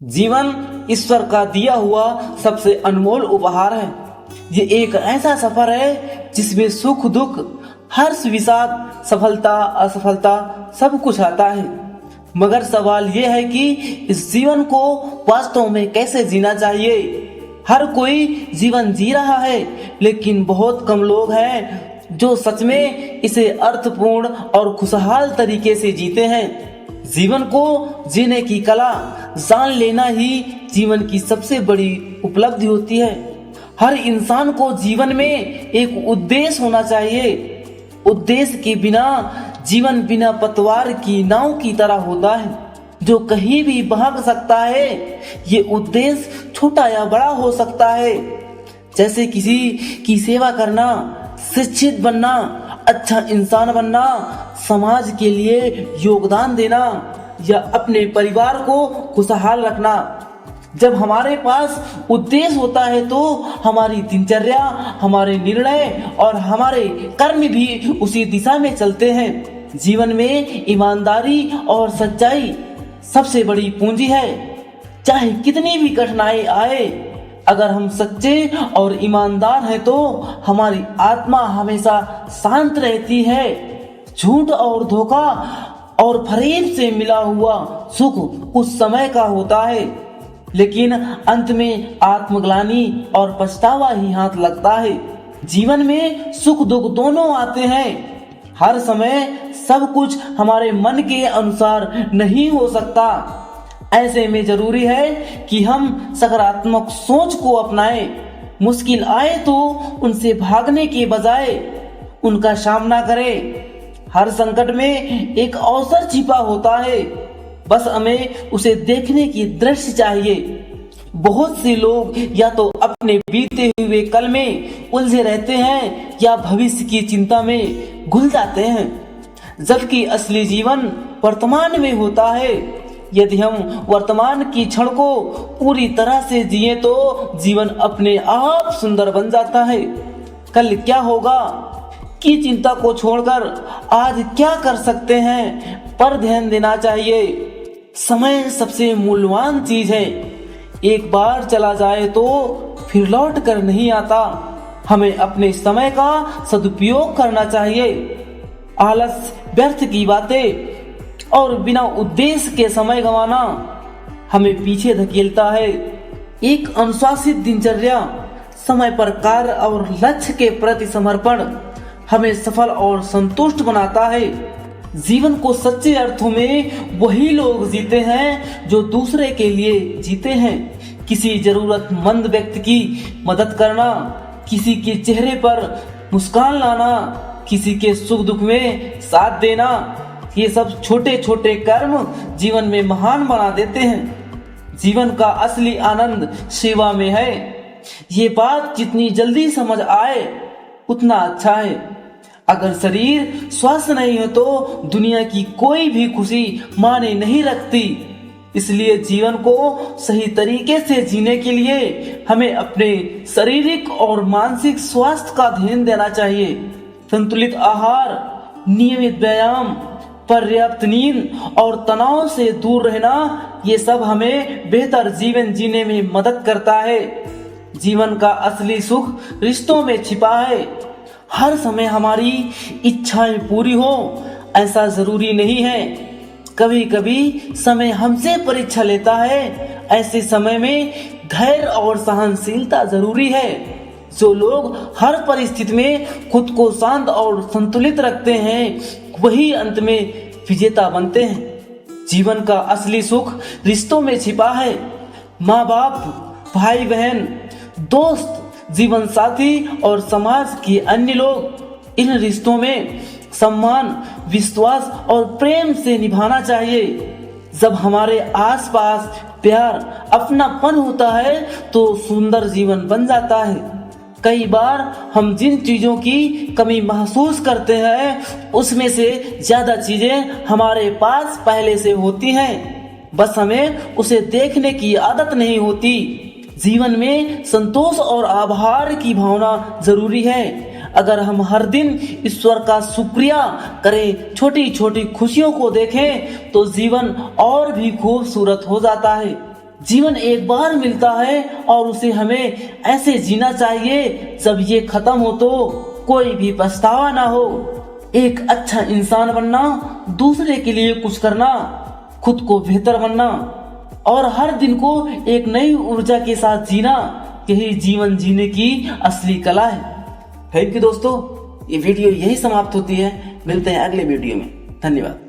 जीवन ईश्वर का दिया हुआ सबसे अनमोल उपहार है। ये एक ऐसा सफर है जिसमें सुख दुख, हर्ष विषाद, सफलता असफलता सब कुछ आता है। मगर सवाल ये है कि इस जीवन को वास्तव में कैसे जीना चाहिए। हर कोई जीवन जी रहा है, लेकिन बहुत कम लोग हैं जो सच में इसे अर्थपूर्ण और खुशहाल तरीके से जीते हैं। जीवन को जीने की कला जान लेना ही जीवन की सबसे बड़ी उपलब्धि होती है। हर इंसान को जीवन में एक उद्देश्य होना चाहिए। उद्देश्य के बिना जीवन बिना पतवार की नाव की तरह होता है, जो कहीं भी भाग सकता है। ये उद्देश्य छोटा या बड़ा हो सकता है, जैसे किसी की सेवा करना, शिक्षित बनना, अच्छा इंसान बनना, समाज के लिए योगदान देना या अपने परिवार को खुशहाल रखना। जब हमारे पास उद्देश्य होता है तो हमारी दिनचर्या, हमारे निर्णय और हमारे कर्म भी उसी दिशा में चलते हैं। जीवन में ईमानदारी और सच्चाई सबसे बड़ी पूंजी है। चाहे कितनी भी कठिनाई आए, अगर हम सच्चे और ईमानदार हैं तो हमारी आत्मा हमेशा शांत रहती है। झूठ और धोखा और फरेब से मिला हुआ सुख उस समय का होता है, लेकिन अंत में आत्मग्लानि और पछतावा ही हाथ लगता है। जीवन में सुख दुख दोनों आते हैं। हर समय सब कुछ हमारे मन के अनुसार नहीं हो सकता। ऐसे में जरूरी है कि हम सकारात्मक सोच को अपनाएं। मुश्किल आए तो उनसे भागने के बजाय उनका सामना करें। हर संकट में एक अवसर छिपा होता है, बस हमें उसे देखने की दृष्टि चाहिए। बहुत से लोग या तो अपने बीते हुए कल में उलझे रहते हैं या भविष्य की चिंता में घुल जाते हैं, जबकि असली जीवन वर्तमान में होता है। यदि हम वर्तमान की क्षण को पूरी तरह से जिए तो जीवन अपने आप सुंदर बन जाता है। कल क्या होगा की चिंता को छोड़कर आज क्या कर सकते हैं पर ध्यान देना चाहिए। समय सबसे मूल्यवान चीज है। एक बार चला जाए तो फिर लौट कर नहीं आता। हमें अपने समय का सदुपयोग करना चाहिए। आलस, व्यर्थ की बातें और बिना उद्देश्य के समय गंवाना हमें पीछे धकेलता है। एक अनुशासित दिनचर्या, समय पर कार्य और लक्ष्य के प्रति समर्पण हमें सफल और संतुष्ट बनाता है। जीवन को सच्चे अर्थों में वही लोग जीते हैं जो दूसरे के लिए जीते हैं। किसी जरूरतमंद व्यक्ति की मदद करना, किसी के चेहरे पर मुस्कान लाना, किसी के सुख दुख में साथ देना, ये सब छोटे छोटे कर्म जीवन में महान बना देते हैं। जीवन का असली आनंद सेवा में है। ये बात जितनी जल्दी समझ आए उतना अच्छा है। अगर शरीर स्वस्थ नहीं हो तो दुनिया की कोई भी खुशी माने नहीं रखती। इसलिए जीवन को सही तरीके से जीने के लिए हमें अपने शारीरिक और मानसिक स्वास्थ्य का ध्यान देना चाहिए। संतुलित आहार, नियमित व्यायाम, पर्याप्त नींद और तनाव से दूर रहना, ये सब हमें बेहतर जीवन जीने में मदद करता है। जीवन का असली सुख रिश्तों में छिपा है। हर समय हमारी इच्छाएं पूरी हो ऐसा जरूरी नहीं है। कभी कभी समय हमसे परीक्षा लेता है। ऐसे समय में धैर्य और सहनशीलता जरूरी है। जो लोग हर परिस्थिति में खुद को शांत और संतुलित रखते हैं, वही अंत में विजेता बनते हैं। जीवन का असली सुख रिश्तों में छिपा है। माँ बाप, भाई बहन, दोस्त, जीवन साथी और समाज के अन्य लोग, इन रिश्तों में सम्मान, विश्वास और प्रेम से निभाना चाहिए। जब हमारे आसपास प्यार, अपनापन होता है तो सुंदर जीवन बन जाता है। कई बार हम जिन चीजों की कमी महसूस करते हैं उसमें से ज्यादा चीजें हमारे पास पहले से होती हैं, बस हमें उसे देखने की आदत नहीं होती। जीवन में संतोष और आभार की भावना जरूरी है। अगर हम हर दिन ईश्वर का शुक्रिया करें, छोटी छोटी खुशियों को देखें, तो जीवन और भी खूबसूरत हो जाता है। जीवन एक बार मिलता है और उसे हमें ऐसे जीना चाहिए जब ये खत्म हो तो कोई भी पछतावा ना हो। एक अच्छा इंसान बनना, दूसरे के लिए कुछ करना, खुद को बेहतर बनना और हर दिन को एक नई ऊर्जा के साथ जीना, यही जीवन जीने की असली कला है। थैंक यू दोस्तों, ये वीडियो यही समाप्त होती है। मिलते हैं अगले वीडियो में। धन्यवाद।